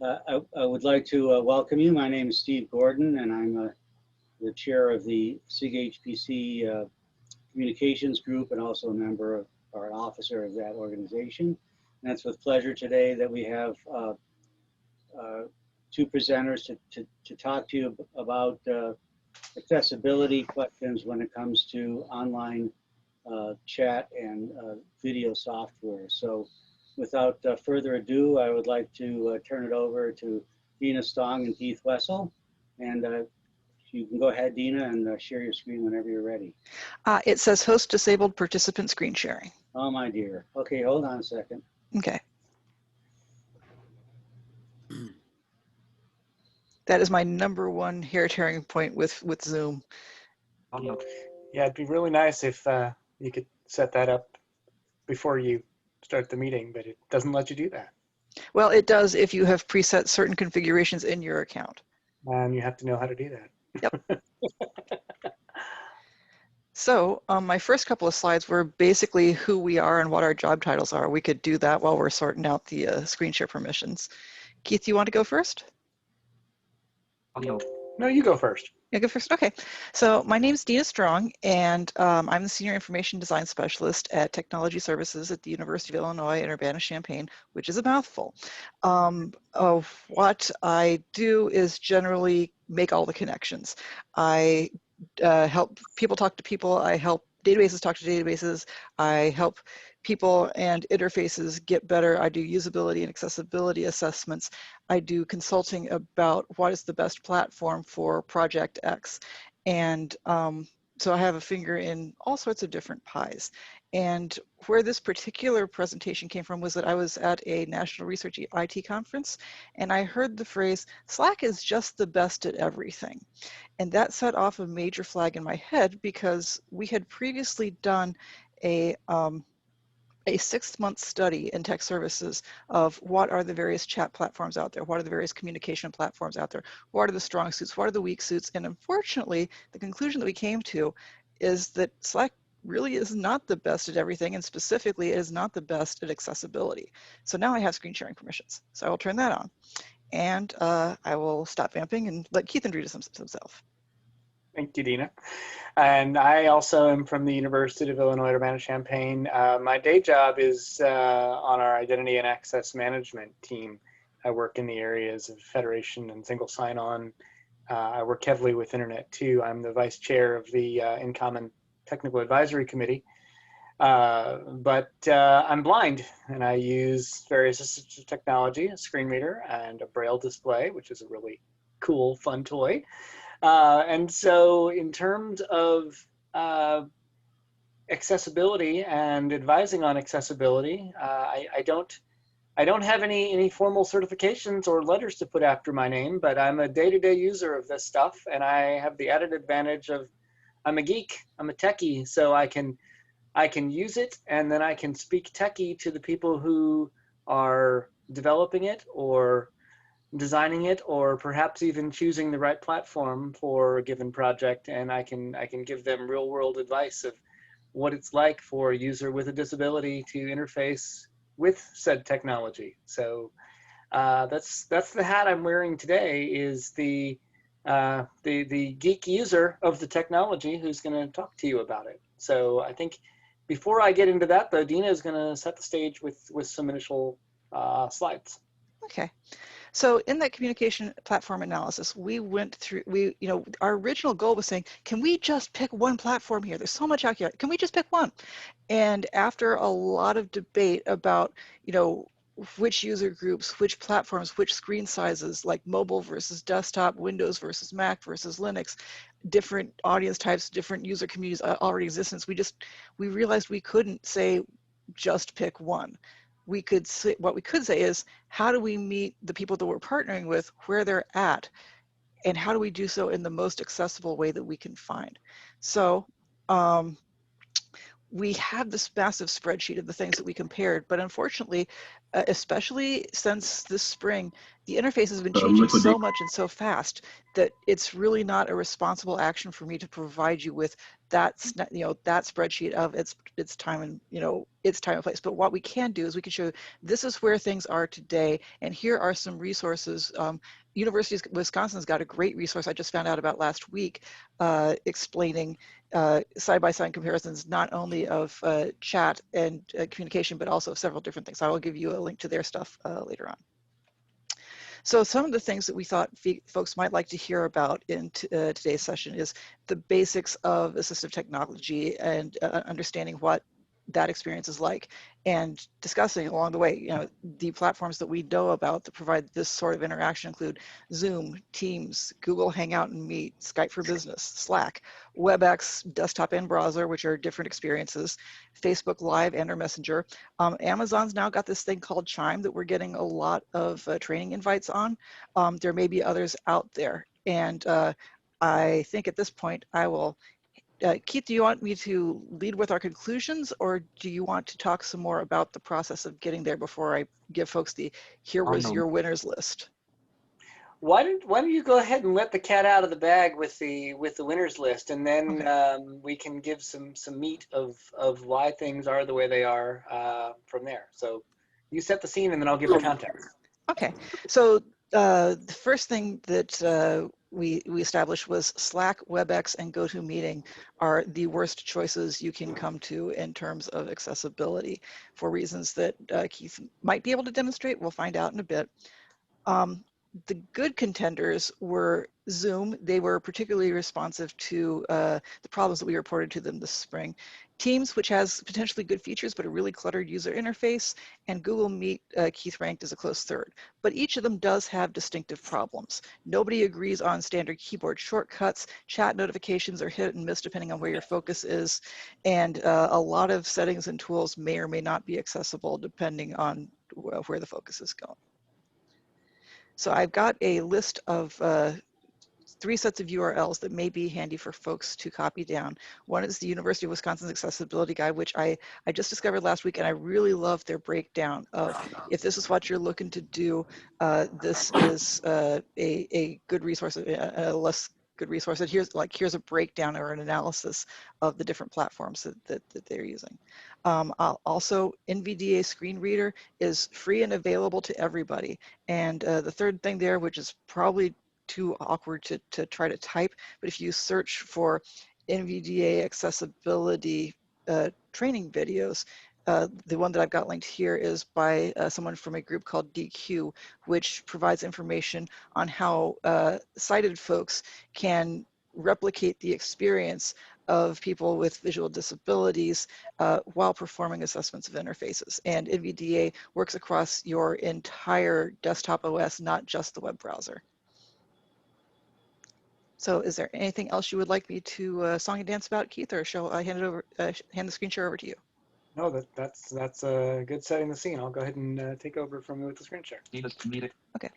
I would like to welcome you. My name is Steve Gordon, and I'm the chair of the SIG-HPC Communications Group and also a member of, or an officer of that organization. And it's with pleasure today that we have two presenters to talk to you about accessibility questions when it comes to online chat and video software. So without further ado, I would like to turn it over to Dena and Keith Wessel. And you can go ahead, Dena, and share your screen whenever you're ready. It says host disabled participant screen sharing. Oh, my dear. Okay, hold on a second. Okay. That is my #1 hair tearing point with Zoom. Yeah, it'd be really nice if you could set that up before you start the meeting, but it doesn't let you do that. Well, it does if you have preset certain configurations in your account. And you have to know how to do that. Yep. So my first couple of slides were basically who we are and what our job titles are. We could do that while we're sorting out the screen share permissions. Keith, you want to go first? No, you go first. Yeah, go first. Okay. So my name is Dena Strong, and I'm the Senior Information Design Specialist at Technology Services at the University of Illinois in Urbana-Champaign, which is a mouthful. What I do is generally make all the connections. I help people talk to people. I help databases talk to databases. I help people and interfaces get better. I do usability and accessibility assessments. I do consulting about what is the best platform for Project X. And so I have a finger in all sorts of different pies. And where this particular presentation came from was that I was at a National Research IT conference, and I heard the phrase, Slack is just the best at everything. And that set off a major flag in my head because we had previously done a 6-month study in tech services of what are the various chat platforms out there, what are the various communication platforms out there, what are the strong suits, what are the weak suits, and unfortunately, the conclusion that we came to is that Slack really is not the best at everything, and specifically, it is not the best at accessibility. So now I have screen sharing permissions, so I will turn that on. And I will stop vamping and let Keith introduce himself. Thank you, Dena. And I also am from the University of Illinois Urbana-Champaign. My day job is on our identity and access management team. I work in the areas of federation and single sign-on. I work heavily with Internet too. I'm the vice chair of the In-Common Technical Advisory Committee. But I'm blind, and I use various assistive technology, a screen reader and a braille display, which is a really cool, fun toy. And so in terms of accessibility and advising on accessibility, I don't have any formal certifications or letters to put after my name, but I'm a day-to-day user of this stuff, and I have the added advantage of I'm a geek, I'm a techie, so I can use it, and then I can speak techie to the people who are developing it or designing it, or perhaps even choosing the right platform for a given project, and I can give them real world advice of what it's like for a user with a disability to interface with said technology. So that's the hat I'm wearing today, is the geek user of the technology who's going to talk to you about it. So I think before I get into that, though, Dena is going to set the stage with some initial slides. Okay. So in that communication platform analysis, we went through, our original goal was saying, can we just pick one platform here? There's so much out here. Can we just pick one? And after a lot of debate about, which user groups, which platforms, which screen sizes, like mobile versus desktop, Windows versus Mac versus Linux, different audience types, different user communities already exist, we realized we couldn't say just pick one. What we could say is, how do we meet the people that we're partnering with where they're at, and how do we do so in the most accessible way that we can find? So we have this massive spreadsheet of the things that we compared, but unfortunately, especially since this spring, the interface has been changing so much and so fast that it's really not a responsible action for me to provide you with that, that spreadsheet of its time and, its time and place. But what we can do is we can show this is where things are today, and here are some resources. University of Wisconsin's got a great resource I just found out about last week, explaining side-by-side comparisons not only of chat and communication, but also of several different things. I will give you a link to their stuff later on. So some of the things that we thought folks might like to hear about in today's session is the basics of assistive technology and understanding what that experience is like, and discussing along the way, the platforms that we know about that provide this sort of interaction include Zoom, Teams, Google Hangout and Meet, Skype for Business, Slack, WebEx, desktop and browser, which are different experiences, Facebook Live and or Messenger. Amazon's now got this thing called Chime that we're getting a lot of training invites on. There may be others out there. And I think at this point I will Keith, do you want me to lead with our conclusions, or do you want to talk some more about the process of getting there before I give folks the here was your winners list? Why don't you go ahead and let the cat out of the bag with the winners list, and then we can give some meat of why things are the way they are from there. So you set the scene, and then I'll give the context. Okay, so the first thing that we established was Slack, WebEx, and GoToMeeting are the worst choices you can come to in terms of accessibility for reasons that Keith might be able to demonstrate. We'll find out in a bit. The good contenders were Zoom. They were particularly responsive to the problems that we reported to them this spring. Teams, which has potentially good features, but a really cluttered user interface, and Google Meet, Keith ranked as a close third. But each of them does have distinctive problems. Nobody agrees on standard keyboard shortcuts. Chat notifications are hit and miss depending on where your focus is. And a lot of settings and tools may or may not be accessible depending on where the focus is going. So I've got a list of 3 sets of URLs that may be handy for folks to copy down. One is the University of Wisconsin's Accessibility Guide, which I just discovered last week, and I really love their breakdown of if this is what you're looking to do, this is a good resource, a less good resource. And here's a breakdown or an analysis of the different platforms that they're using. Also, NVDA Screen Reader is free and available to everybody. And the third thing there, which is probably too awkward to try to type, but if you search for NVDA accessibility training videos, the one that I've got linked here is by someone from a group called DQ, which provides information on how sighted folks can replicate the experience of people with visual disabilities while performing assessments of interfaces. And NVDA works across your entire desktop OS, not just the web browser. So is there anything else you would like me to song and dance about, Keith, or shall I hand the screen share over to you? No, that's a good setting the scene. I'll go ahead and take over from you with the screen share. Okay.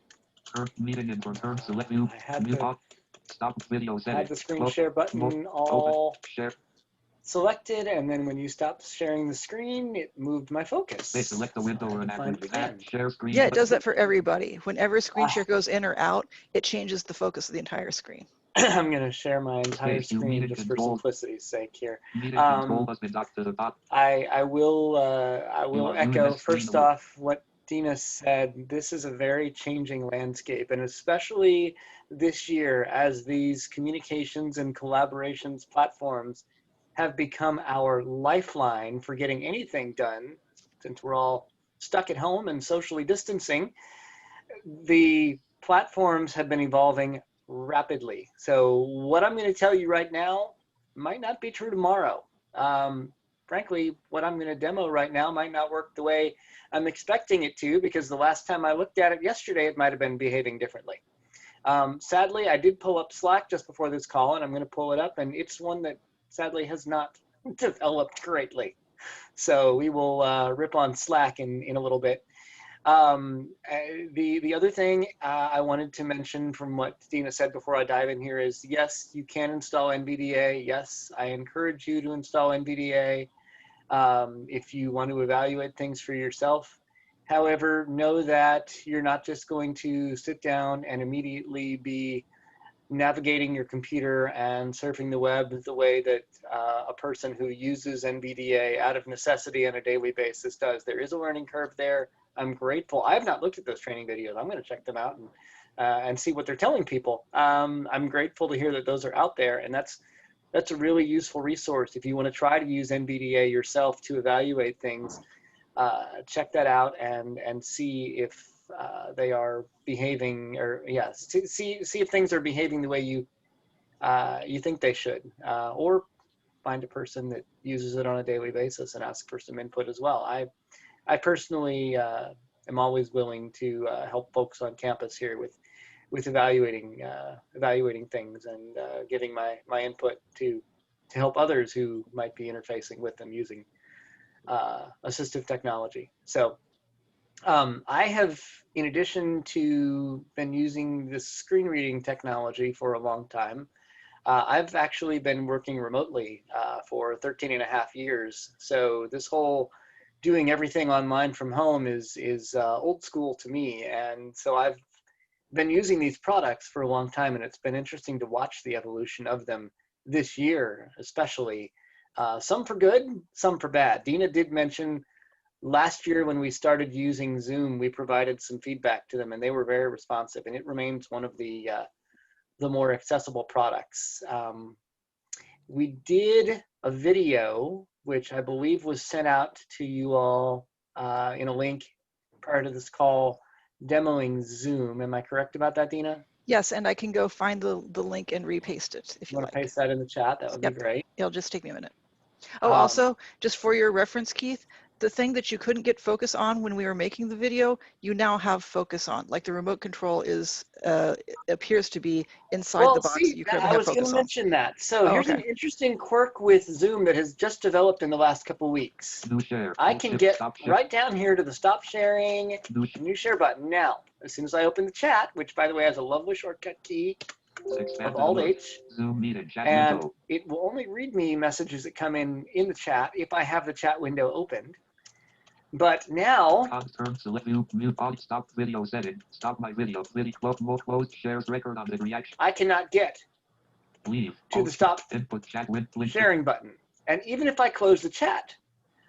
Meeting in turn, select view. I had the screen share button all selected, and then when you stopped sharing the screen, it moved my focus. Select the window or an share screen. Yeah, it does that for everybody. Whenever screen share goes in or out, it changes the focus of the entire screen. I'm going to share my entire screen just for simplicity's sake here. I will echo first off what Dena said. This is a very changing landscape, and especially this year as these communications and collaborations platforms have become our lifeline for getting anything done, since we're all stuck at home and socially distancing. The platforms have been evolving rapidly. So what I'm going to tell you right now might not be true tomorrow. Frankly, what I'm going to demo right now might not work the way I'm expecting it to, because the last time I looked at it yesterday, it might have been behaving differently. Sadly, I did pull up Slack just before this call, and I'm going to pull it up, and it's one that sadly has not developed greatly. So we will rip on Slack in a little bit. The other thing I wanted to mention from what Dena said before I dive in here is, yes, you can install NVDA. Yes, I encourage you to install NVDA if you want to evaluate things for yourself. However, know that you're not just going to sit down and immediately be navigating your computer and surfing the web the way that a person who uses NVDA out of necessity on a daily basis does. There is a learning curve there. I'm grateful. I have not looked at those training videos. I'm going to check them out and see what they're telling people. I'm grateful to hear that those are out there, and that's a really useful resource if you want to try to use NVDA yourself to evaluate things. Check that out and see if they are behaving, or yes, see if things are behaving the way you think they should, or find a person that uses it on a daily basis and ask for some input as well. I personally am always willing to help folks on campus here with evaluating things and giving my input to help others who might be interfacing with them using assistive technology. So I have, in addition to been using this screen reading technology for a long time, I've actually been working remotely for 13 and a half years. So this whole doing everything online from home is old school to me. And so I've been using these products for a long time, and it's been interesting to watch the evolution of them this year, especially. Some for good, some for bad. Dena did mention last year when we started using Zoom, we provided some feedback to them, and they were very responsive, and it remains one of the more accessible products. We did a video, which I believe was sent out to you all in a link prior to this call, demoing Zoom. Am I correct about that, Dena? Yes, and I can go find the link and repaste it if you Want like. to paste that in the chat? That would be great. It'll just take me a minute. Oh, also, just for your reference, Keith, the thing that you couldn't get focus on when we were making the video, you now have focus on. Like the remote control is appears to be inside the box. See, You currently I have was going focus to on. mention that. So here's an interesting quirk with Zoom that has just developed in the last couple weeks. I can get right down here to the stop sharing, new share button. Now, as soon as I open the chat, which by the way has a lovely shortcut key of Alt-H, and it will only read me messages that come in the chat if I have the chat window opened. But now, Stop video setting. Stop my video. Close shares record on the reaction. I cannot get to the stop sharing button. And even if I close the chat,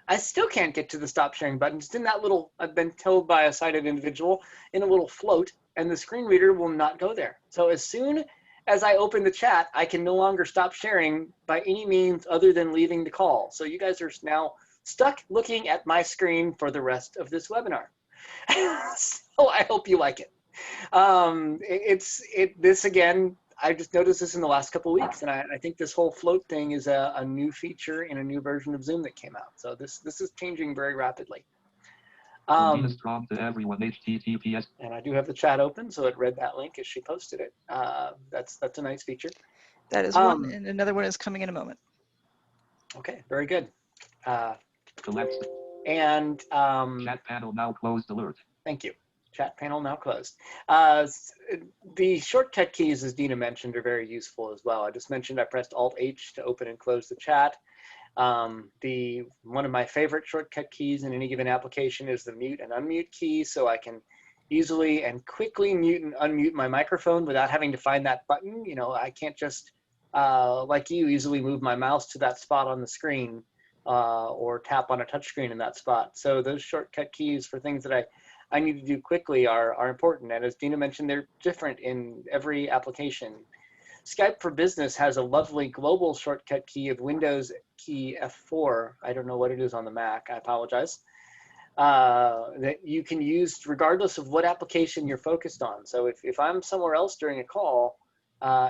I still can't get to the stop sharing button. It's in that little, I've been told by a sighted individual, in a little float, and the screen reader will not go there. So as soon as I open the chat, I can no longer stop sharing by any means other than leaving the call. So you guys are now stuck looking at my screen for the rest of this webinar. So I hope you like it. This again, I just noticed this in the last couple of weeks, and I think this whole float thing is a new feature in a new version of Zoom that came out. So this is changing very rapidly. To everyone, HTTPS. And I do have the chat open, so it read that link as she posted it. That's a nice feature. That is one, and another one is coming in a moment. Okay, very good. Select. And chat panel now closed alert. Thank you. Chat panel now closed. The shortcut keys, as Dena mentioned, are very useful as well. I just mentioned I pressed Alt-H to open and close the chat. One of my favorite shortcut keys in any given application is the mute and unmute key, so I can easily and quickly mute and unmute my microphone without having to find that button. You know, I can't just, like you, easily move my mouse to that spot on the screen or tap on a touchscreen in that spot. So those shortcut keys for things that I need to do quickly are important. And as Dena mentioned, they're different in every application. Skype for Business has a lovely global shortcut key of Windows key F4. I don't know what it is on the Mac. I apologize. That you can use regardless of what application you're focused on. So if I'm somewhere else during a call,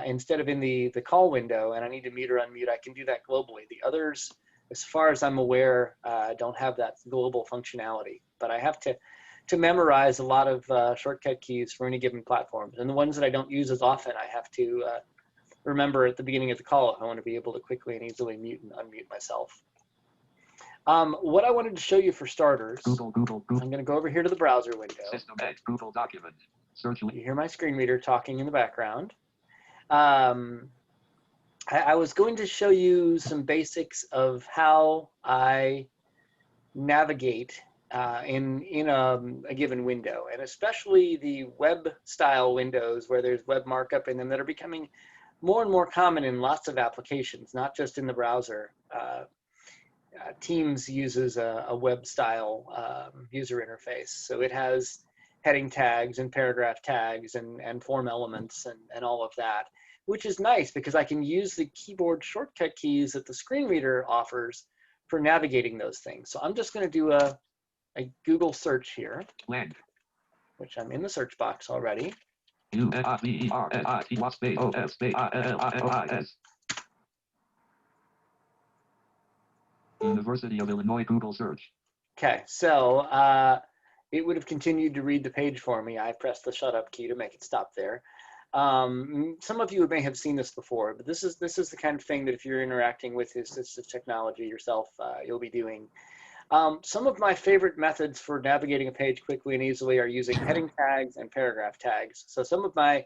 instead of in the call window and I need to mute or unmute, I can do that globally. The others, as far as I'm aware, don't have that global functionality. But I have to memorize a lot of shortcut keys for any given platform. And the ones that I don't use as often, I have to remember at the beginning of the call if I want to be able to quickly and easily mute and unmute myself. What I wanted to show you for starters, Google. I'm going to go over here to the browser window. System X, Google document. Search. You hear my screen reader talking in the background. I was going to show you some basics of how I navigate in a given window, and especially the web style windows where there's web markup in them that are becoming more and more common in lots of applications, not just in the browser. Teams uses a web style user interface, so it has heading tags and paragraph tags and form elements and all of that, which is nice because I can use the keyboard shortcut keys that the screen reader offers for navigating those things. So I'm just going to do a Google search here, which I'm in the search box already. University of Illinois Google search. Okay, so it would have continued to read the page for me. I pressed the shut up key to make it stop there. Some of you may have seen this before, but this is the kind of thing that if you're interacting with assistive technology yourself, you'll be doing. Some of my favorite methods for navigating a page quickly and easily are using heading tags and paragraph tags. So some of my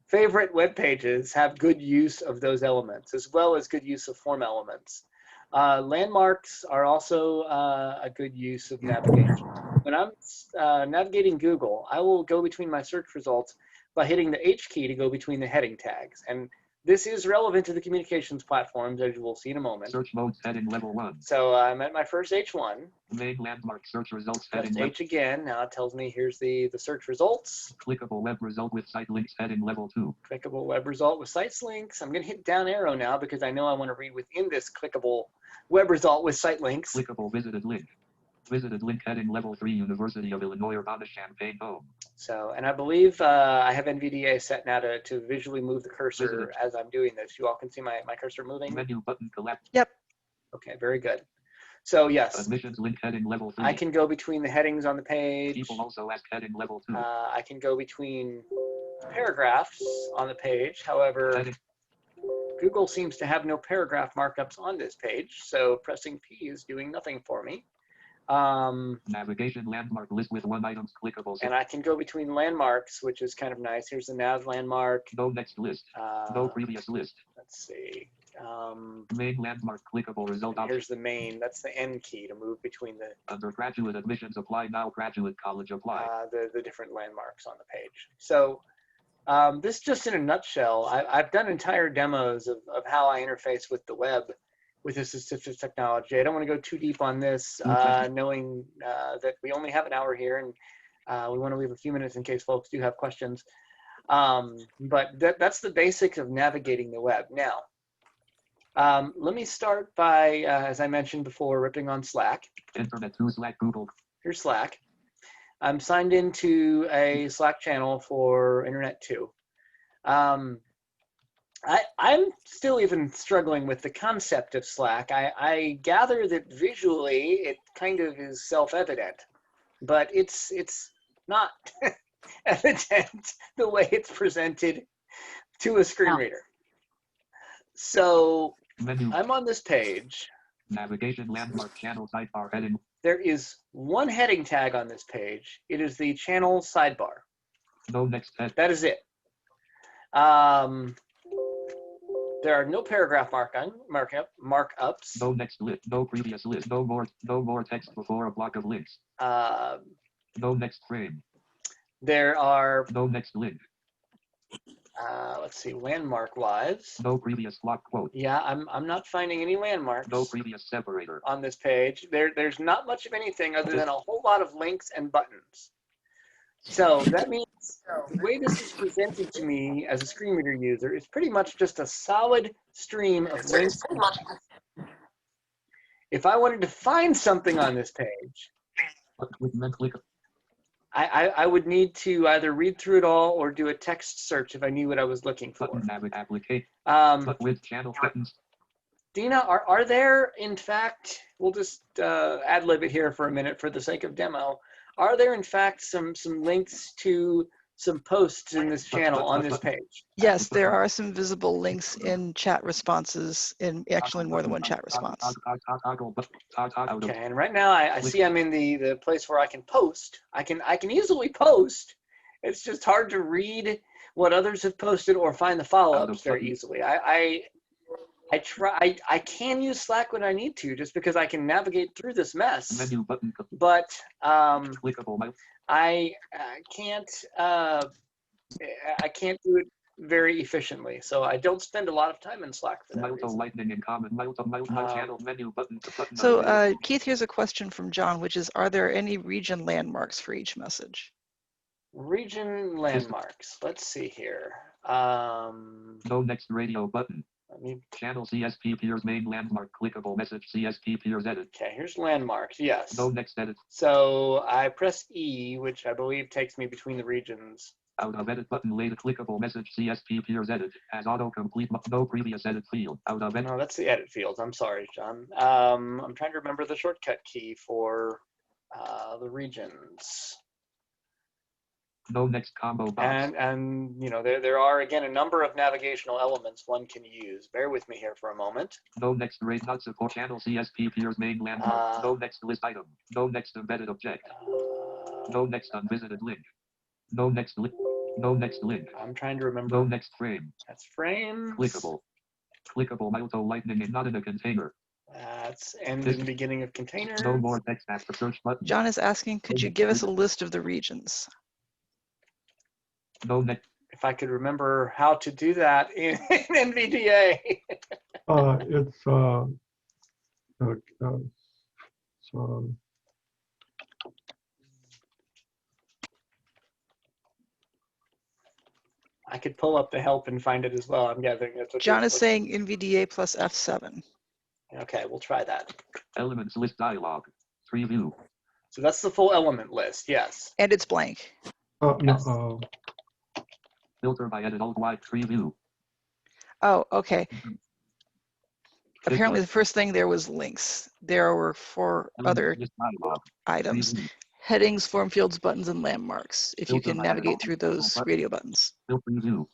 favorite web pages have good use of those elements, as well as good use of form elements. Landmarks are also a good use of navigation. When I'm navigating Google, I will go between my search results by hitting the H key to go between the heading tags. And this is relevant to the communications platforms, as you will see in a moment. Search mode heading level 1. So I'm at my first H1. Main landmark search results Press heading H again. Now it tells me here's the search results. clickable web result with site links heading level 2. Clickable web result with sites links. I'm going to hit down arrow now because I know I want to read within this clickable web result with site links. Clickable visited link. Visited link heading level 3 University of Illinois Urbana-Champaign home. So, and I believe I have NVDA set now to visually move the cursor as I'm doing this. You all can see my cursor moving? Menu button collapse. Yep. Okay, very good. So yes, Admissions link heading level 3. I can go between the headings on the page. People also ask heading level 2. I can go between paragraphs on the page. However, Heading. Google seems to have no paragraph markups on this page, so pressing P is doing nothing for me. Navigation landmark list with 1 items clickable. And I can go between landmarks, which is kind of nice. Here's the nav landmark. No next list. No previous list. Let's see. Main landmark clickable result option. Here's the main. That's the N key to move between the Undergraduate admissions apply now. Graduate college apply. the different landmarks on the page. So this just in a nutshell. I've done entire demos of how I interface with the web with assistive technology. I don't want to go too deep on this, knowing that we only have an hour here, and we want to leave a few minutes in case folks do have questions. But that's the basics of navigating the web. Now, let me start by, as I mentioned before, ripping on Slack. Internet to Slack Google. Here's Slack. I'm signed into a Slack channel for Internet 2. I'm still even struggling with the concept of Slack. I gather that visually it kind of is self-evident, but it's not evident the way it's presented to a screen reader. So Menu. I'm on this page. Navigation landmark channel sidebar heading. There is one heading tag on this page. It is the channel sidebar. No next head. That is it. There are no paragraph markups. No next list. No previous list. No more text before a block of links. No next frame. There are no next link. Let's see, landmark wise. No previous block quote. Yeah, I'm not finding any landmarks. No previous separator. On this page. There's not much of anything other than a whole lot of links and buttons. So that means the way this is presented to me as a screen reader user is pretty much just a solid stream of links. If I wanted to find something on this page, I would need to either read through it all or do a text search if I knew what I was looking for. But with channel buttons. Dena, are there, in fact, we'll just ad-lib it here for a minute for the sake of demo. Are there, in fact, some links to some posts in this channel on this page? Yes, there are some visible links in chat responses, actually in more than one chat response. Okay, and right now I see I'm in the place where I can post. I can easily post. It's just hard to read what others have posted or find the follow-ups very easily. I can use Slack when I need to, just because I can navigate through this mess. Menu button. But Clickable. I can't do it very efficiently, so I don't spend a lot of time in Slack for that reason. Lightning in common. Channel menu button. So Keith, here's a question from John, which is, are there any region landmarks for each message? Region landmarks. Let's see here. No next radio button. Let me, Channel CSP peers main landmark. Clickable message CSP peers edit. okay, here's landmarks. Yes. No next edit. So I press E, which I believe takes me between the regions. Out of edit button. Later clickable message CSP peers edit as autocomplete. No previous edit field. Out of edit. No, that's the edit fields. I'm sorry, John. I'm trying to remember the shortcut key for the regions. No next combo box. And you know, there are again a number of navigational elements one can use. Bear with me here for a moment. No next rate not support channel CSP peers main landmark. No next list item. No next embedded object. No next unvisited link. No next link. No next link. I'm trying to remember. No next frame. That's frames. Clickable. Clickable auto lightning and not in a container. That's end and beginning of containers. No more text after search button. John is asking, could you give us a list of the regions? No next. If I could remember how to do that in NVDA. I could pull up the help and find it as well. I'm gathering that's what John is saying NVDA plus F7. Okay, we'll try that. Elements list dialog. Preview. So that's the full element list, yes. And it's blank. Yes. Filter by edit alt Y preview. Oh, okay. Apparently the first thing there was links. There were 4 other items. Headings, form fields, buttons, and landmarks. If you can navigate through those radio buttons. Filter view.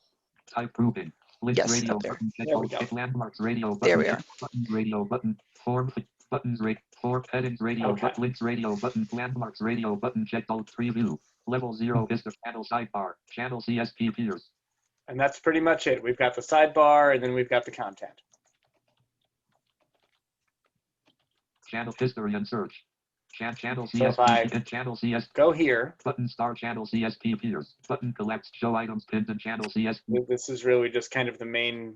Type grouping. List Yes, radio up there. button. There we go. Landmarks radio button. There we are. Buttons radio button. Form buttons form headings radio Okay. links radio button. Landmarks radio button. Checked alt preview. Level 0 Vista channel sidebar. Channel CSP peers. And that's pretty much it. We've got the sidebar and then we've got the content. Channel history and search. Channel So if CSP I and channel CS go here, button star channel CSP peers. Button collects show items pinned and channel CSP. this is really just kind of the main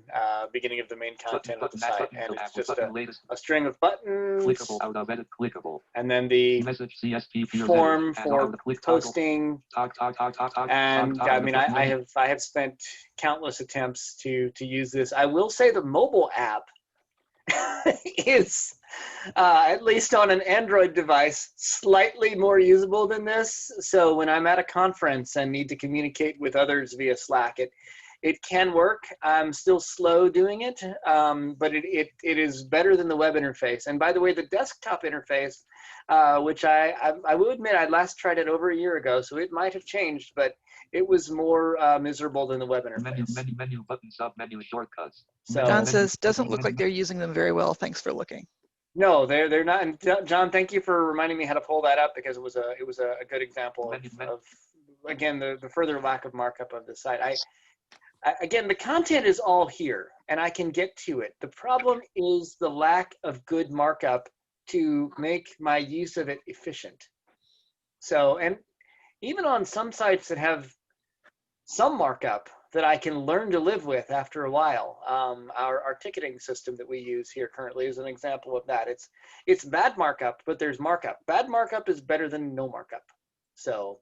beginning of the main content of the site. And it's just a string of buttons. Clickable out of edit clickable. And then the Message CSP peers form edit, for posting. Talk, And I mean, I have spent countless attempts to use this. I will say the mobile app is, at least on an Android device, slightly more usable than this. So when I'm at a conference and need to communicate with others via Slack, it can work. I'm still slow doing it, but it is better than the web interface. And by the way, the desktop interface, which I will admit I last tried it over a year ago, so it might have changed, but it was more miserable than the web interface. Menu button sub menu shortcuts. So, John says, doesn't look like they're using them very well. Thanks for looking. no, they're not. And John, thank you for reminding me how to pull that up, because it was a good example of again the further lack of markup of the site. Again, the content is all here, and I can get to it. The problem is the lack of good markup to make my use of it efficient. So, and even on some sites that have some markup that I can learn to live with after a while, our ticketing system that we use here currently is an example of that. It's bad markup, but there's markup. Bad markup is better than no markup. So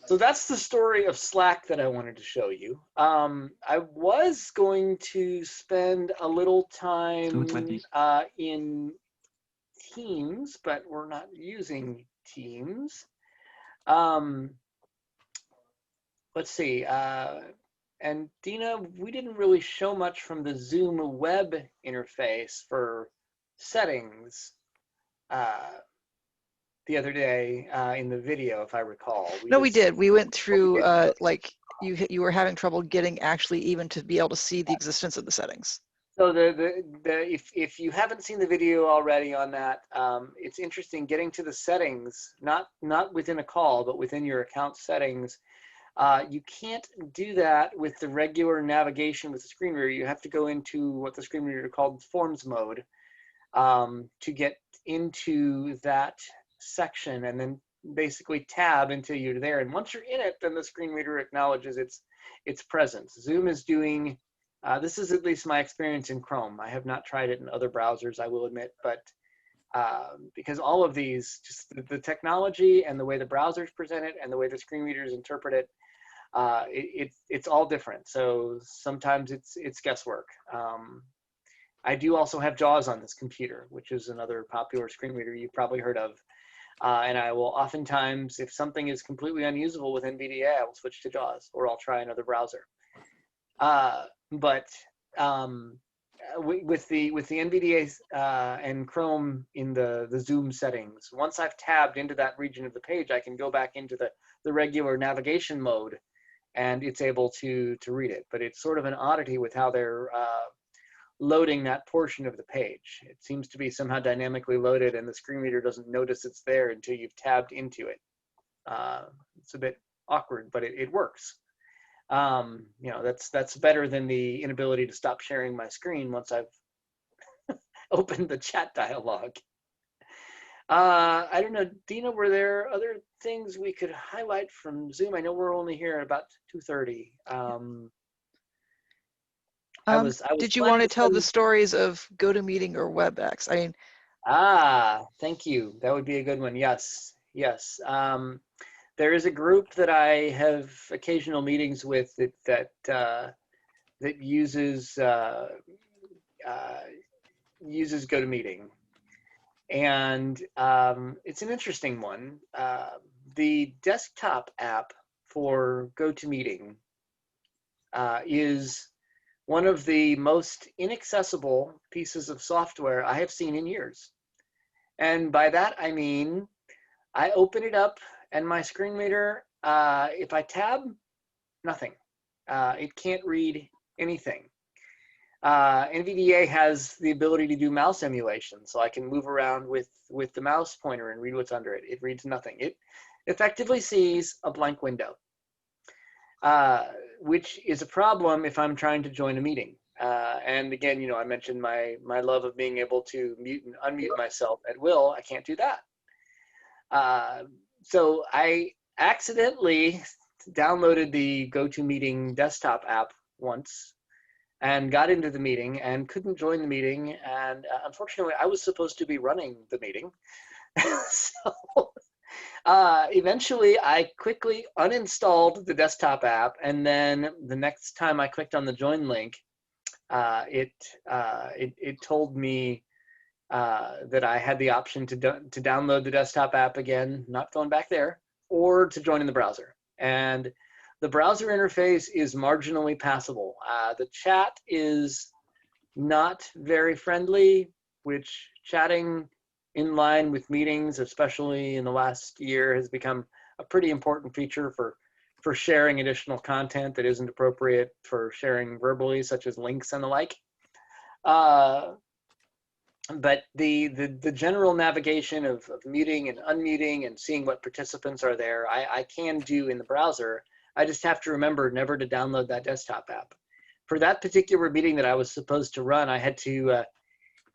that's the story of Slack that I wanted to show you. I was going to spend a little time in Teams, but we're not using Teams. Let's see. And Dena, we didn't really show much from the Zoom web interface for settings the other day in the video, if I recall. We did. We went through like you were having trouble getting actually even to be able to see the existence of the settings. So if you haven't seen the video already on that, it's interesting getting to the settings, not within a call, but within your account settings. You can't do that with the regular navigation with the screen reader. You have to go into what the screen reader called forms mode to get into that section, and then basically tab until you're there. And once you're in it, then the screen reader acknowledges its presence. Zoom is doing, this is at least my experience in Chrome. I have not tried it in other browsers, I will admit, but because all of these, just the technology and the way the browsers present it and the way the screen readers interpret it, it's all different. So sometimes it's guesswork. I do also have JAWS on this computer, which is another popular screen reader you've probably heard of. And I will oftentimes, if something is completely unusable with NVDA, I will switch to JAWS, or I'll try another browser. With the NVDA and Chrome in the Zoom settings, once I've tabbed into that region of the page, I can go back into the regular navigation mode, and it's able to read it. But it's sort of an oddity with how they're loading that portion of the page. It seems to be somehow dynamically loaded, and the screen reader doesn't notice it's there until you've tabbed into it. It's a bit awkward, but it works. You know, that's better than the inability to stop sharing my screen once I've opened the chat dialog. I don't know, Dena, were there other things we could highlight from Zoom? I know we're only here at about 2:30. Did you want to tell the stories of GoToMeeting or WebEx? I mean, thank you. That would be a good one. Yes, yes. There is a group that I have occasional meetings with that uses GoToMeeting, and it's an interesting one. The desktop app for GoToMeeting is one of the most inaccessible pieces of software I have seen in years. And by that, I mean, I open it up and my screen reader, if I tab, nothing. It can't read anything. NVDA has the ability to do mouse emulation, so I can move around with the mouse pointer and read what's under it. It reads nothing. It effectively sees a blank window. Which is a problem if I'm trying to join a meeting. And again, you know, I mentioned my love of being able to mute and unmute myself at will. I can't do that. So I accidentally downloaded the GoToMeeting desktop app once and got into the meeting and couldn't join the meeting. And unfortunately, I was supposed to be running the meeting. So eventually, I quickly uninstalled the desktop app, and then the next time I clicked on the join link, it told me that I had the option to download the desktop app again, not going back there, or to join in the browser. And the browser interface is marginally passable. The chat is not very friendly, which chatting in line with meetings, especially in the last year, has become a pretty important feature for sharing additional content that isn't appropriate for sharing verbally, such as links and the like. But the general navigation of muting and unmuting and seeing what participants are there, I can do in the browser. I just have to remember never to download that desktop app. For that particular meeting that I was supposed to run, I had to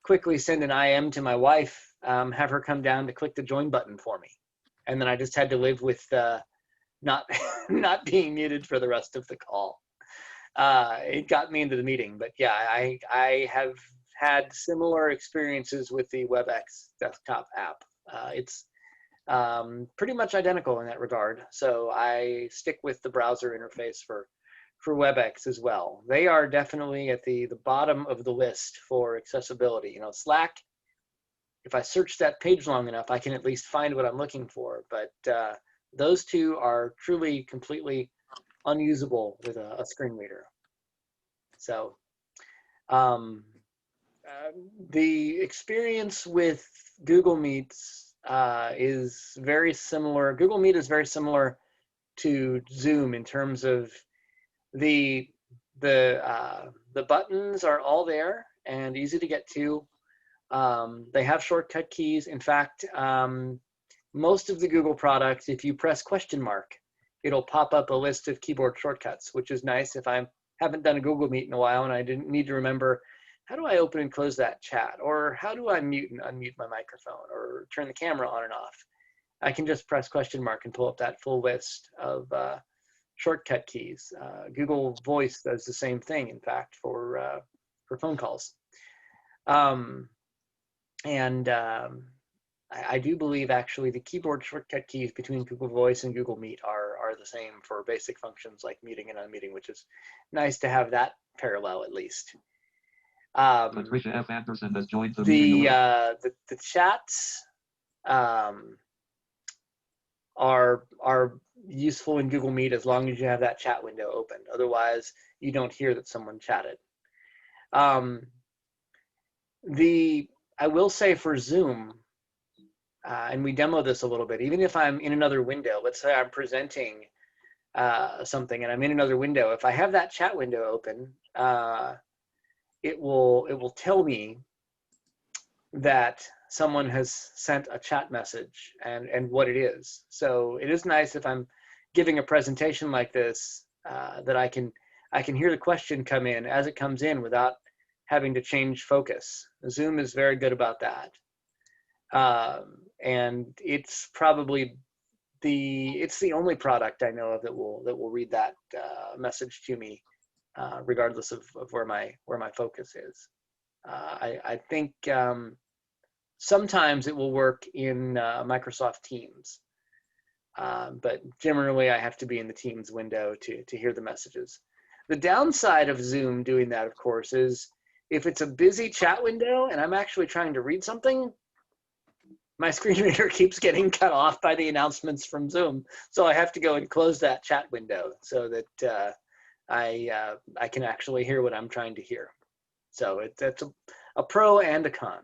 quickly send an IM to my wife, have her come down to click the join button for me. And then I just had to live with not being muted for the rest of the call. It got me into the meeting, but yeah, I have had similar experiences with the WebEx desktop app. It's pretty much identical in that regard. So I stick with the browser interface for WebEx as well. They are definitely at the bottom of the list for accessibility. You know, Slack, if I search that page long enough, I can at least find what I'm looking for. But those two are truly completely unusable with a screen reader. So the experience with Google Meets is very similar. Google Meet is very similar to Zoom in terms of the buttons are all there and easy to get to. They have shortcut keys. In fact, most of the Google products, if you press ? it'll pop up a list of keyboard shortcuts, which is nice if I haven't done a Google Meet in a while and I didn't need to remember, how do I open and close that chat? Or how do I mute and unmute my microphone or turn the camera on and off? I can just press question mark and pull up that full list of shortcut keys. Google Voice does the same thing, in fact, for phone calls. I do believe actually the keyboard shortcut keys between Google Voice and Google Meet are the same for basic functions like muting and unmuting, which is nice to have that parallel at least. Patricia F. Anderson has joined the meeting. The chats are useful in Google Meet as long as you have that chat window open. Otherwise, you don't hear that someone chatted. I will say for Zoom, and we demo this a little bit, even if I'm in another window, let's say I'm presenting something and I'm in another window, if I have that chat window open, it will tell me that someone has sent a chat message and what it is. So it is nice if I'm giving a presentation like this that I can hear the question come in as it comes in without having to change focus. Zoom is very good about that. And it's probably the only product I know of that will read that message to me, regardless of where my focus is. I think sometimes it will work in Microsoft Teams, but generally I have to be in the Teams window to hear the messages. The downside of Zoom doing that, of course, is if it's a busy chat window and I'm actually trying to read something, my screen reader keeps getting cut off by the announcements from Zoom. So I have to go and close that chat window so that I can actually hear what I'm trying to hear. So that's a pro and a con.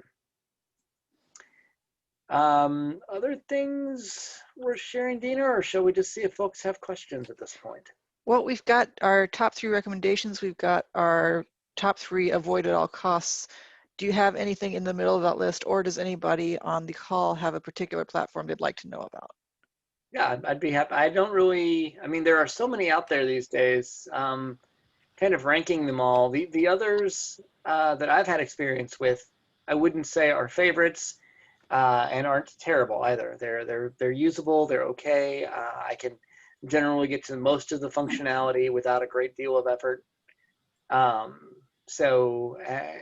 Other things worth sharing, Dena, or shall we just see if folks have questions at this point? Well, we've got our top 3 recommendations. We've got our top 3 avoid at all costs. Do you have anything in the middle of that list, or does anybody on the call have a particular platform they'd like to know about? Yeah, I'd be happy. I don't really, I mean, there are so many out there these days, kind of ranking them all. The others that I've had experience with, I wouldn't say are favorites and aren't terrible either. They're usable, they're okay. I can generally get to most of the functionality without a great deal of effort. So,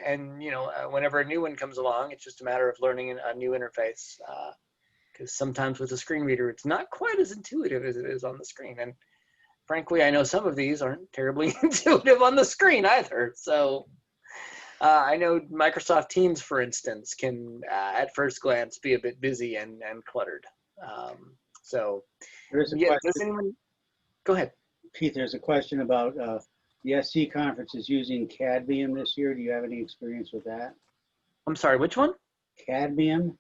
and you know, whenever a new one comes along, it's just a matter of learning a new interface. Because sometimes with a screen reader, it's not quite as intuitive as it is on the screen. And frankly, I know some of these aren't terribly intuitive on the screen either. So I know Microsoft Teams, for instance, can at first glance be a bit busy and cluttered. So yeah, does anyone, go ahead. Pete, there's a question about the SC conference is using cadmium this year. Do you have any experience with that? I'm sorry, which one? Cadmium?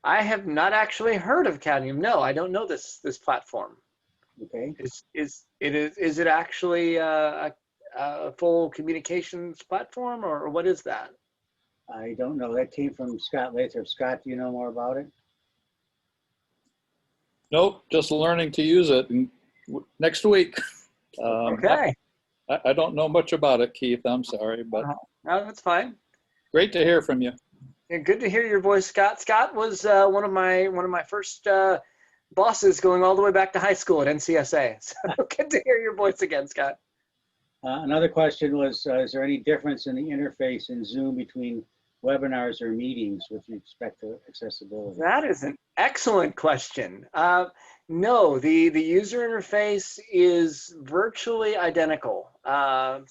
I have not actually heard of cadmium. No, I don't know this platform. Okay. Is it actually a full communications platform, or what is that? I don't know. That came from Scott Lathrop. Scott, do you know more about it? Nope, just learning to use it next week. Okay. I don't know much about it, Keith. I'm sorry, but No, that's fine. great to hear from you. Yeah, good to hear your voice, Scott. Scott was one of my first bosses going all the way back to high school at NCSA. So good to hear your voice again, Scott. Another question was, is there any difference in the interface in Zoom between webinars or meetings with respect to accessibility? That is an excellent question. No, the user interface is virtually identical.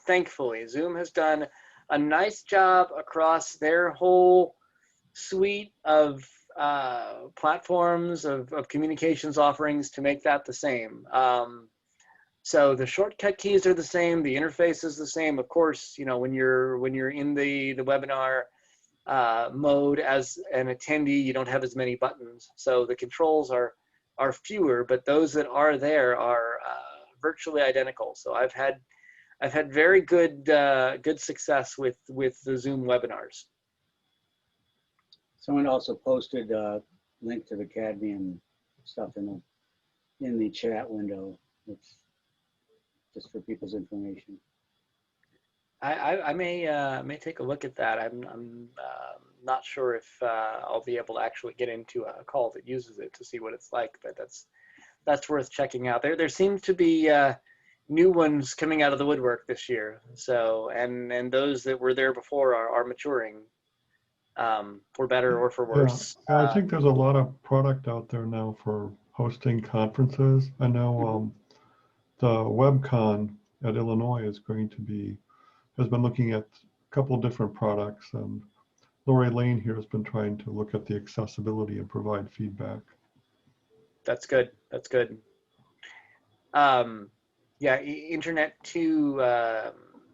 Thankfully, Zoom has done a nice job across their whole suite of platforms of communications offerings to make that the same. So the shortcut keys are the same, the interface is the same. Of course, you know, when you're in the webinar mode as an attendee, you don't have as many buttons. So the controls are fewer, but those that are there are virtually identical. So I've had very good success with the Zoom webinars. Someone also posted a link to the cadmium stuff in the in the chat window. It's just for people's information. I may take a look at that. I'm not sure if I'll be able to actually get into a call that uses it to see what it's like, but that's worth checking out. There seems to be new ones coming out of the woodwork this year. So and those that were there before are maturing, for better or for worse. Yeah, I think there's a lot of product out there now for hosting conferences. I know the WebCon at Illinois has been looking at a couple different products, and Lori Lane here has been trying to look at the accessibility and provide feedback. That's good. That's good. Yeah, Internet 2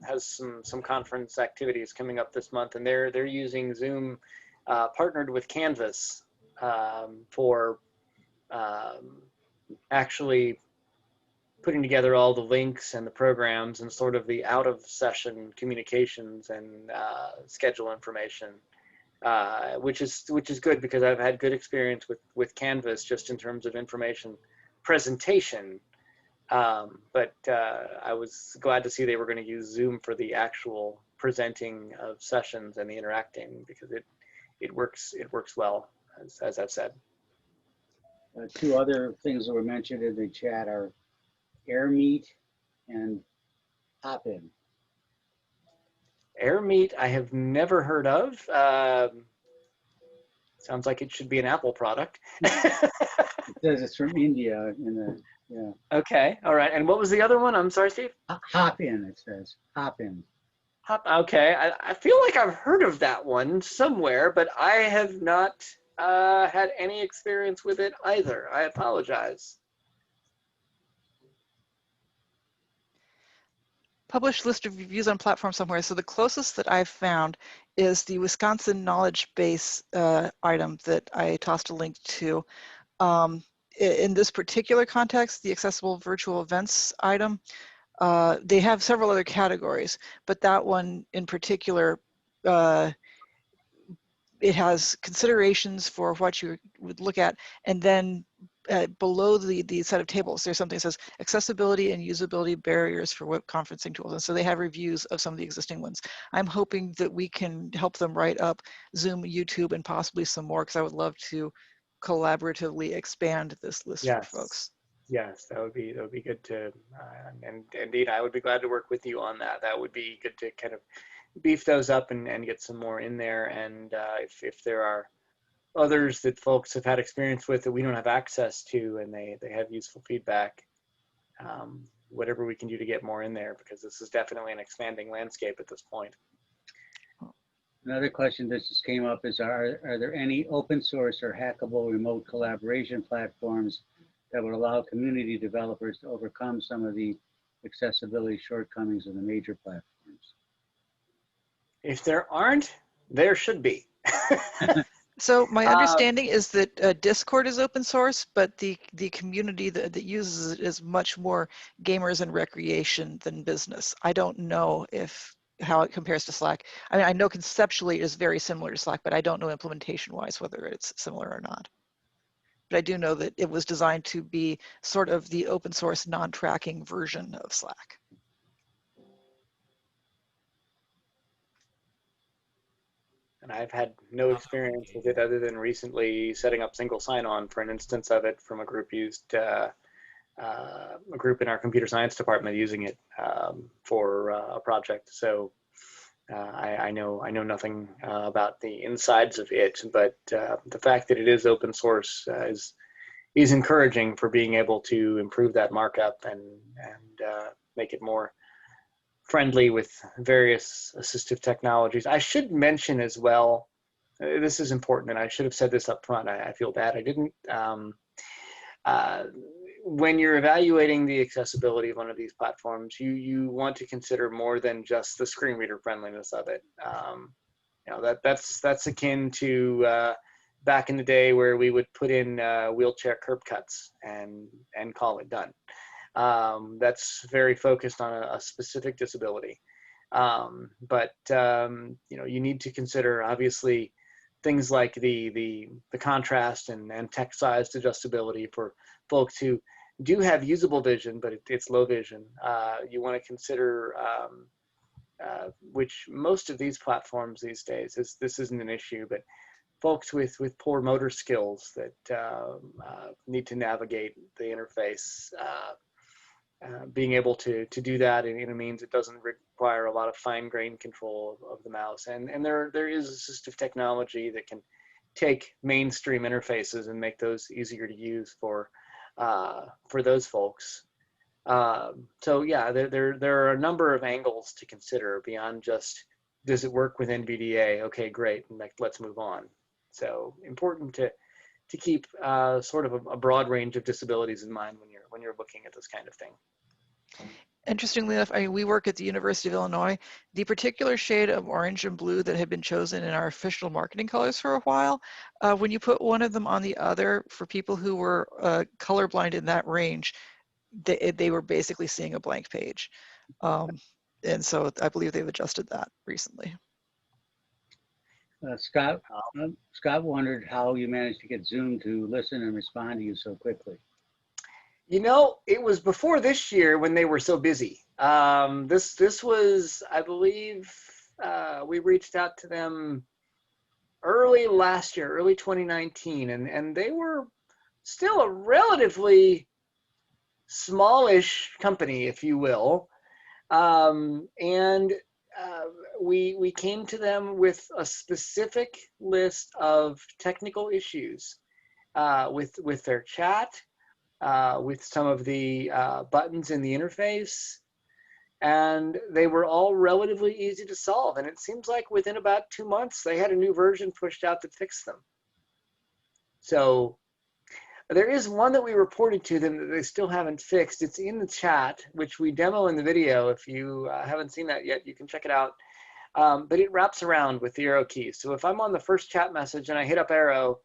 has some conference activities coming up this month, and they're using Zoom, partnered with Canvas, for actually putting together all the links and the programs and sort of the out of session communications and schedule information, which is good because I've had good experience with Canvas just in terms of information presentation. But I was glad to see they were going to use Zoom for the actual presenting of sessions and the interacting, because it works well, as I've said. Two other things that were mentioned in the chat are AirMeet and Hopin. AirMeet I have never heard of. Sounds like it should be an Apple product. It says it's from India. Yeah. Okay, all right. And what was the other one? I'm sorry, Steve. Hopin, it says. Hopin. Okay, I feel like I've heard of that one somewhere, but I have not had any experience with it either. I apologize. Published list of reviews on platform somewhere. So the closest that I've found is the Wisconsin knowledge base item that I tossed a link to. In this particular context, the accessible virtual events item, they have several other categories, but that one in particular, it has considerations for what you would look at, and then below the set of tables, there's something that says accessibility and usability barriers for web conferencing tools. And so they have reviews of some of the existing ones. I'm hoping that we can help them write up Zoom, YouTube, and possibly some more, because I would love to collaboratively expand this list for folks. Yes, that would be good to, and indeed, I would be glad to work with you on that. That would be good to kind of beef those up and get some more in there. And if there are others that folks have had experience with that we don't have access to, and they have useful feedback, whatever we can do to get more in there, because this is definitely an expanding landscape at this point. Another question that just came up is, are there any open source or hackable remote collaboration platforms that would allow community developers to overcome some of the accessibility shortcomings of the major platforms? If there aren't, there should be. So my understanding is that Discord is open source, but the community that uses it is much more gamers and recreation than business. I don't know how it compares to Slack. I mean, I know conceptually it is very similar to Slack, but I don't know implementation-wise whether it's similar or not. But I do know that it was designed to be sort of the open source non-tracking version of Slack. And I've had no experience with it other than recently setting up single sign-on for an instance of it from a group a group in our computer science department using it for a project. So I know nothing about the insides of it, but the fact that it is open source is encouraging for being able to improve that markup and make it more friendly with various assistive technologies. I should mention as well, this is important, and I should have said this up front. I feel bad I didn't. When you're evaluating the accessibility of one of these platforms, you want to consider more than just the screen reader friendliness of it. You know, that's akin to back in the day where we would put in wheelchair curb cuts and call it done. That's very focused on a specific disability. But you know, you need to consider obviously things like the contrast and text sized adjustability for folks who do have usable vision, but it's low vision. You want to consider, which most of these platforms these days, this isn't an issue, but folks with poor motor skills that need to navigate the interface, being able to do that in a means it doesn't require a lot of fine-grained control of the mouse. And there is assistive technology that can take mainstream interfaces and make those easier to use for those folks. So yeah, there are a number of angles to consider beyond just, does it work with NVDA? Okay, great, and let's move on. So important to keep sort of a broad range of disabilities in mind when you're looking at this kind of thing. Interestingly enough, I mean, we work at the University of Illinois. The particular shade of orange and blue that had been chosen in our official marketing colors for a while, when you put one of them on the other, for people who were colorblind in that range, they were basically seeing a blank page. And so I believe they've adjusted that recently. Scott wondered how you managed to get Zoom to listen and respond to you so quickly. You know, it was before this year when they were so busy. This was, I believe, we reached out to them early last year, early 2019, and they were still a relatively smallish company, if you will. We came to them with a specific list of technical issues with their chat, with some of the buttons in the interface, and they were all relatively easy to solve. And it seems like within about 2 months, they had a new version pushed out that fixed them. So there is one that we reported to them that they still haven't fixed. It's in the chat, which we demo in the video. If you haven't seen that yet, you can check it out. But it wraps around with the arrow keys. So if I'm on the first chat message and I hit up arrow,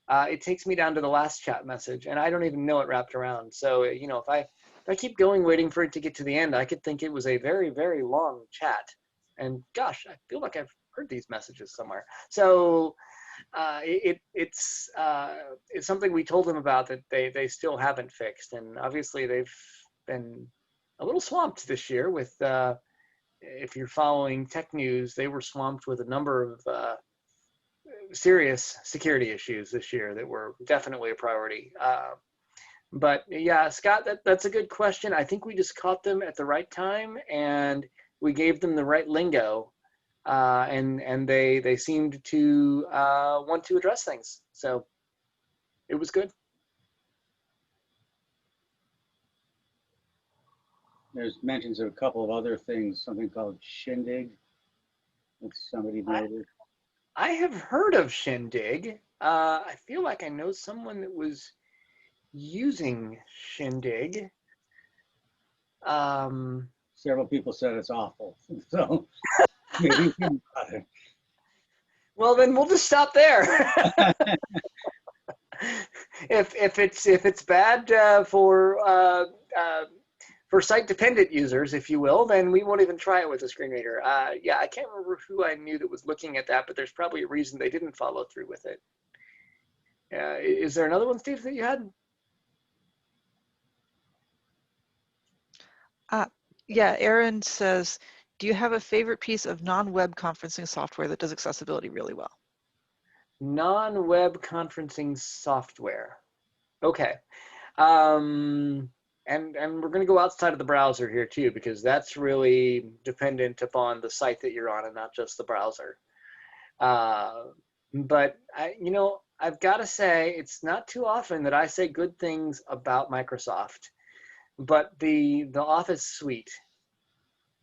it takes me down to the last chat message, and I don't even know it wrapped around. So, you know, if I keep going waiting for it to get to the end, I could think it was a very, very long chat. And gosh, I feel like I've heard these messages somewhere. So it's something we told them about that they still haven't fixed. And obviously they've been a little swamped this year with, if you're following tech news, they were swamped with a number of serious security issues this year that were definitely a priority. But yeah, Scott, that's a good question. I think we just caught them at the right time, and we gave them the right lingo, and they seemed to want to address things. So it was good. There's mentions of a couple of other things, something called Shindig. That's somebody noted. I have heard of Shindig. I feel like I know someone that was using Shindig. Several people said it's awful, so maybe you can bother. Well, then we'll just stop there. If it's bad for site-dependent users, if you will, then we won't even try it with a screen reader. Yeah, I can't remember who I knew that was looking at that, but there's probably a reason they didn't follow through with it. Is there another one, Steve, that you had? Yeah, Aaron says, do you have a favorite piece of non-web conferencing software that does accessibility really well? Non-web conferencing software. Okay. And we're going to go outside of the browser here too, because that's really dependent upon the site that you're on and not just the browser. But you know, I've got to say, it's not too often that I say good things about Microsoft, but the Office suite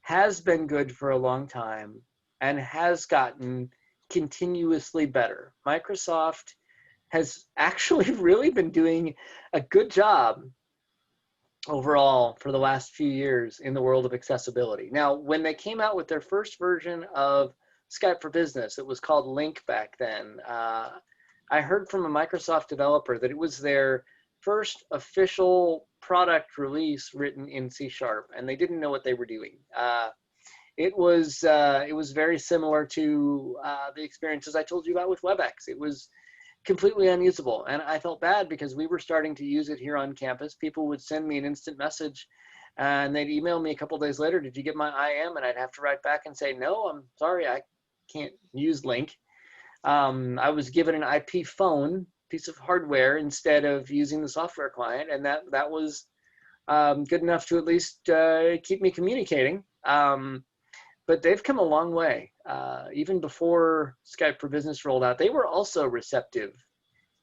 has been good for a long time and has gotten continuously better. Microsoft has actually really been doing a good job overall for the last few years in the world of accessibility. Now, when they came out with their first version of Skype for Business, it was called Link back then. I heard from a Microsoft developer that it was their first official product release written in C#, and they didn't know what they were doing. It was very similar to the experiences I told you about with WebEx. It was completely unusable. And I felt bad because we were starting to use it here on campus. People would send me an instant message and they'd email me a couple days later, did you get my IM? And I'd have to write back and say, no, I'm sorry, I can't use Link. I was given an IP phone, piece of hardware, instead of using the software client. And that was good enough to at least keep me communicating. But they've come a long way. Even before Skype for Business rolled out, they were also receptive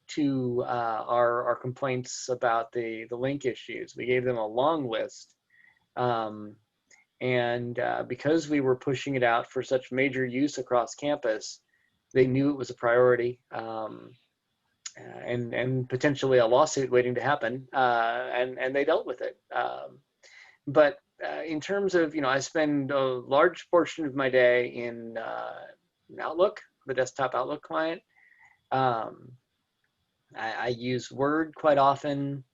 to our complaints about the link issues. We gave them a long list. Because we were pushing it out for such major use across campus, they knew it was a priority and potentially a lawsuit waiting to happen, and they dealt with it. But in terms of, I spend a large portion of my day in Outlook, the desktop Outlook client. I use Word quite often.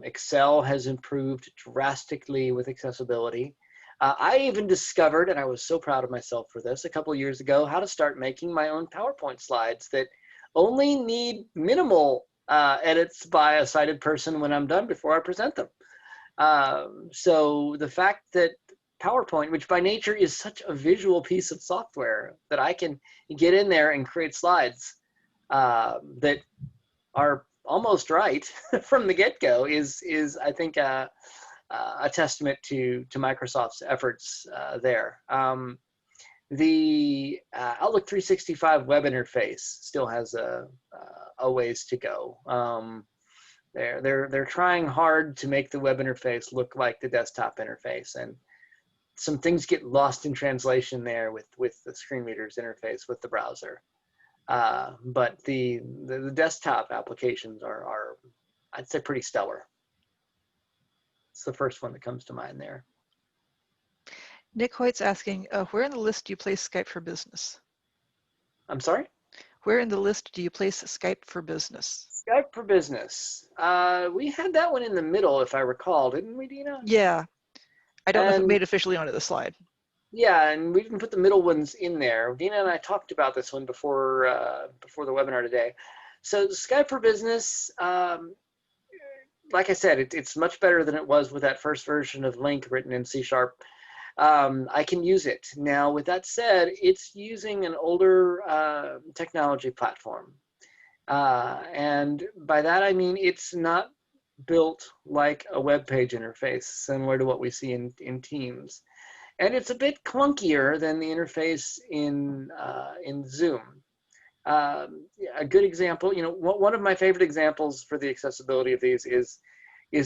Excel has improved drastically with accessibility. I even discovered, and I was so proud of myself for this, a couple of years ago, how to start making my own PowerPoint slides that only need minimal edits by a sighted person when I'm done before I present them. So the fact that PowerPoint, which by nature is such a visual piece of software, that I can get in there and create slides that are almost right from the get-go is I think a testament to Microsoft's efforts there. The Outlook 365 web interface still has a ways to go. They're trying hard to make the web interface look like the desktop interface, and some things get lost in translation there with the screen reader's interface with the browser. But the desktop applications are, I'd say, pretty stellar. It's the first one that comes to mind there. Nick Hoyt's asking, where in the list do you place Skype for Business? I'm sorry? Where in the list do you place Skype for Business? Skype for Business. We had that one in the middle, if I recall, didn't we, Dena? Yeah. I don't know if it made officially onto the slide. Yeah, and we didn't put the middle ones in there. Dena and I talked about this one before the webinar today. So Skype for Business, like I said, it's much better than it was with that first version of Link written in C#. I can use it. Now, with that said, it's using an older technology platform. And by that, I mean, it's not built like a web page interface, similar to what we see in Teams. And it's a bit clunkier than the interface in Zoom. A good example, one of my favorite examples for the accessibility of these is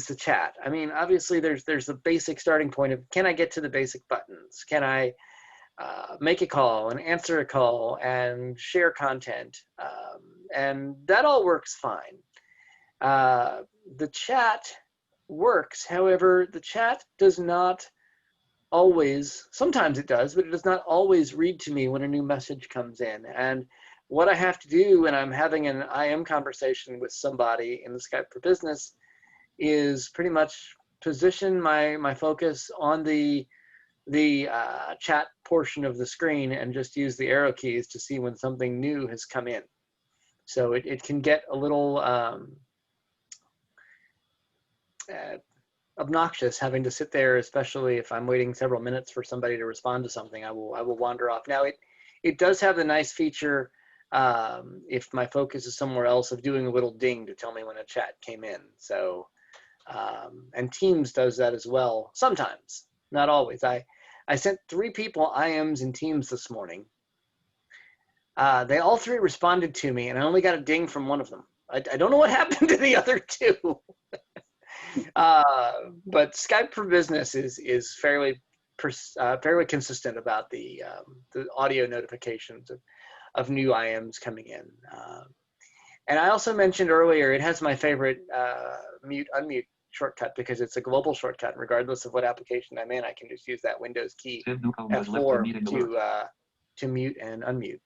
the chat. I mean, obviously there's the basic starting point of, can I get to the basic buttons? Can I make a call and answer a call and share content? And that all works fine. The chat works, however, the chat does not always, sometimes it does, but it does not always read to me when a new message comes in. And what I have to do when I'm having an IM conversation with somebody in the Skype for Business is pretty much position my focus on the chat portion of the screen and just use the arrow keys to see when something new has come in. So it can get a little obnoxious having to sit there, especially if I'm waiting several minutes for somebody to respond to something. I will wander off. Now it does have the nice feature, if my focus is somewhere else, of doing a little ding to tell me when a chat came in. So and Teams does that as well sometimes, not always. I sent 3 people IMs in Teams this morning. They all 3 responded to me, and I only got a ding from one of them. I don't know what happened to the other 2. But Skype for Business is fairly consistent about the audio notifications of new IMs coming in. And I also mentioned earlier, it has my favorite mute-unmute shortcut because it's a global shortcut. Regardless of what application I'm in, I can just use that Windows key F4 to mute and unmute.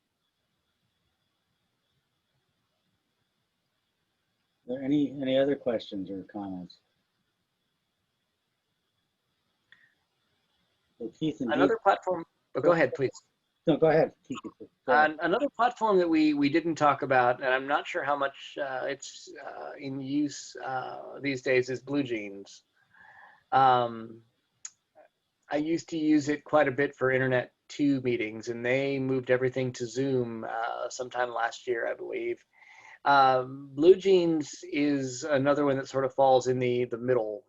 Are there any other questions or comments? So Keith and Another platform, go ahead, please. No, go ahead. Keith. Go ahead. Another platform that we didn't talk about, and I'm not sure how much it's in use these days, is BlueJeans. I used to use it quite a bit for Internet 2 meetings, and they moved everything to Zoom sometime last year, I believe. BlueJeans is another one that sort of falls in the middle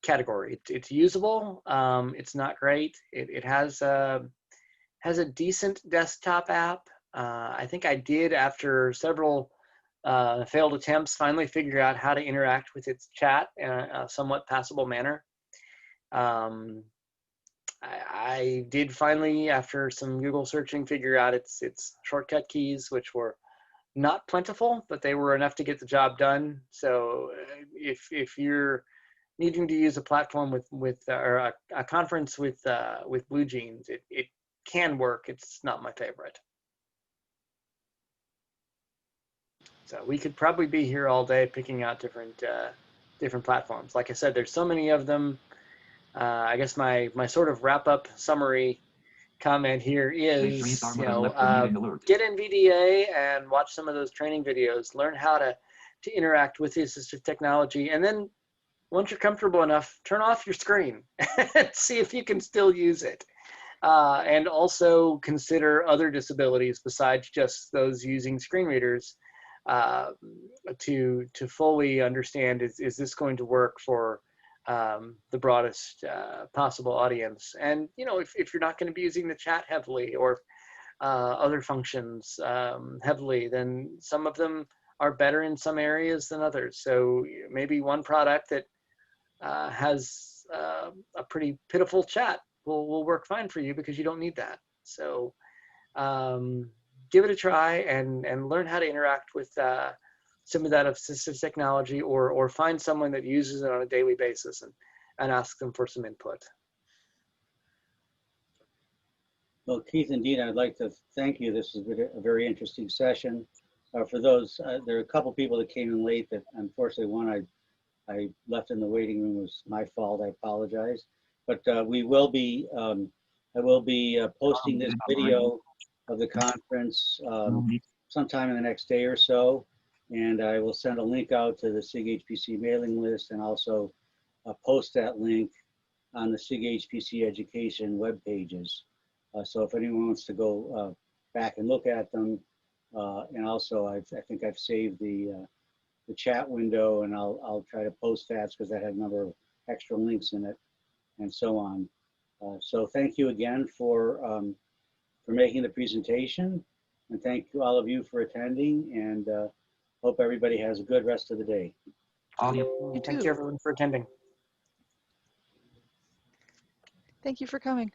category. It's usable. It's not great. It has a decent desktop app. I think I did, after several failed attempts, finally figure out how to interact with its chat in a somewhat passable manner. I did finally, after some Google searching, figure out its shortcut keys, which were not plentiful, but they were enough to get the job done. So if you're needing to use a platform or a conference with BlueJeans, it can work. It's not my favorite. So we could probably be here all day picking out different platforms. Like I said, there's so many of them. I guess my sort of wrap-up summary comment here is, get NVDA and watch some of those training videos. Learn how to interact with the assistive technology, and then once you're comfortable enough, turn off your screen and see if you can still use it. And also consider other disabilities besides just those using screen readers to fully understand, is this going to work for the broadest possible audience. And if you're not going to be using the chat heavily, or other functions heavily, then some of them are better in some areas than others. So maybe one product that has a pretty pitiful chat will work fine for you, because you don't need that. So give it a try and learn how to interact with some of that assistive technology, or find someone that uses it on a daily basis and ask them for some input. Well, Keith and Dena, I'd like to thank you. This has been a very interesting session. For those, there are a couple people that came in late that, unfortunately, one I left in the waiting room was my fault. I apologize. But we will be, I will be posting this video of the conference sometime in the next day or so. And I will send a link out to the SIG HPC mailing list, and also post that link on the SIG HPC education web pages. So if anyone wants to go back and look at them, and also I think I've saved the chat window, and I'll try to post that, because that had a number of extra links in it, and so on. So thank you again for making the presentation, and thank you all of you for attending, and hope everybody has a good rest of the day. Thank you everyone for attending. Thank you for coming.